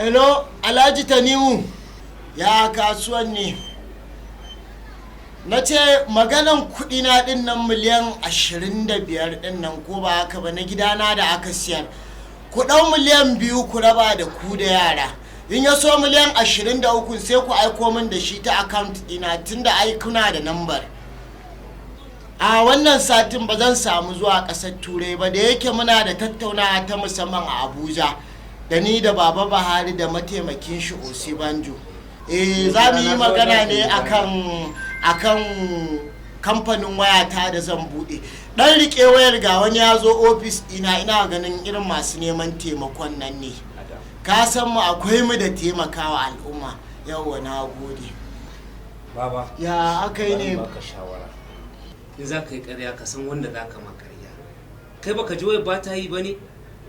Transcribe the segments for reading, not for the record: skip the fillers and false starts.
Hello, Alhaji Tanimu. Ya kasuwan ne. Na ce maganan kuɗi na ɗin nan miliyan 25 ɗin nan ko ba haka ba na gidana da aka siyar. Ku ɗau miliyan 2 ku raba da ku da yara. In ya so miliyan 23 sai ku aiko min da shi ta account ɗina tunda ai kuna da nambar. A wannan satin ba zan samu zuwa ƙasar Turai ba da yake muna da tattaunawa ta musamman a Abuja da ni da Baba Buhari da mataimakin shi Osibanjo. Za mu yi magana ne akan kamfanin wayata da zan bude. Dan rike wayar ga wani ya zo ofis ina ganin irin masu neman taimakon nan ne. Ka san mu akwai mu da taimakawa al'umma. Yawwa na gode. Baba ya akai ne baka shawara. In za ka yi ƙarya ka san wanda za ka ma ƙarya. Kai baka ji wayar ba ta yi bane?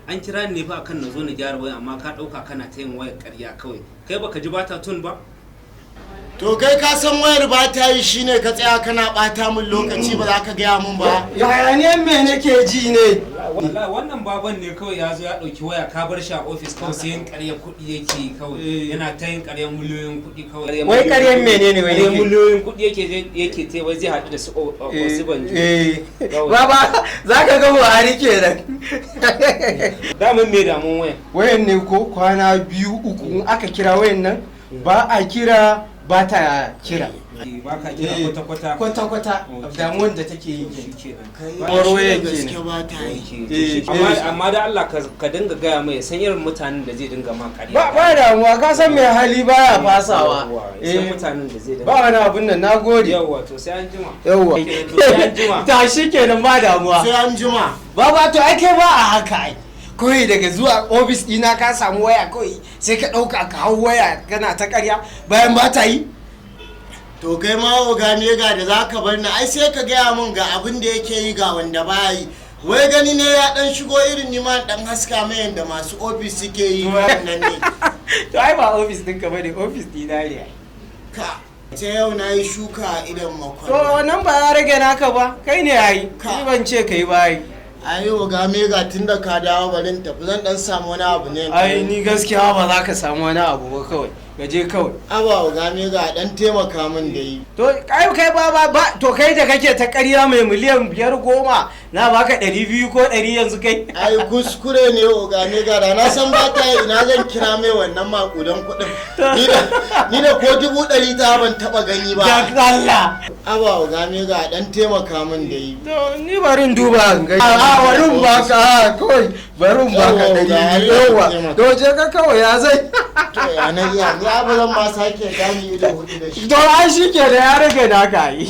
An kira ni ne fa akan na zo na gyara waya amma ka ɗauka kana ta yin wayar ƙarya kawai. Kai baka ji ba ta tun ba? To kai ka san wayar ba ta yi shine ka tsaya kana bata min lokaci ba za ka gaya mun ba. Yaya ne me nake ji ne? Wallahi wannan baban ne kawai ya zo ya dauki waya ka bar shi a office kawai sai yin ƙarya kuɗi yake kawai yana ta yin ƙarya miliyoyin kuɗi kawai. Wai ƙaryan menene wai? Miliyoyin kuɗi yake te wai zai haɗu da su Osibanjo. Baba zaka ga Buhari kenan. Damun me damun waya? Wayan ne ko kwana 2-3 in aka kira wayan nan ba a kira ba ta kira. Ba ka kira kwata-kwata. Kwata-kwata damuwar da take yi kenan. Wai gaske ba ta yi. Amma da Allah ka dinga gaya mai san irin mutanen da zai dinga ma ƙarya. Ba damuwa ka san mai hali baya fasawa. San mutanen da zai dinga. Ba wani abun nan nagode. Yawwa to sai an jima. Yawwa. Sai an jima. Tashi kenan ba damuwa. Sai an jima. Baba to ai kai ba a haka ai. Kawai daga zuwa ofis ɗina ka samu waya kawai sai ka ɗauka ka hau waya kana ta ƙarya bayan ba ta yi. To kai ma ogane ga da za ka bar ni ai sai ka gaya min ga abin da yake yi ga wanda ba yi. Wai gani ne ya dan shigo irin nima dan haska mai yanda masu ofis suke yi wannan ne. To ai ba ofis ɗinka bane ofis ɗina ne. Ka sai yau na yi shuka a idan makon. To wannan ba ya rage naka ba kai ne yayi. Ni ban ce kai ba yi. Ai oga mega tunda ka dawo barin tafi zan dan samu wani abu ne. Ai ni gaskiya ba za ka samu wani abu ba kawai. Gaje kawai. Aba oga mega dan taimaka min da yi. To kai ba to kai da kake ta ƙarya mai miliyan 5-10 na baka 200 ko 100 yanzu kai. Ai kuskure ne oga mega da na san ba ta yi ina zan kira mai wannan makudan kuɗin. Ni da ko 100 ta ban taba gani ba. Dan Allah. Aba oga mega dan taimaka min da yi. To ni barin duba gani. Barin baka kawai barin baka 100 yawa. To je ka kawai ya zai. To ya na iya ni ba zan ma sake gani ido hudu da shi. To ai shike da ya rage naka yi.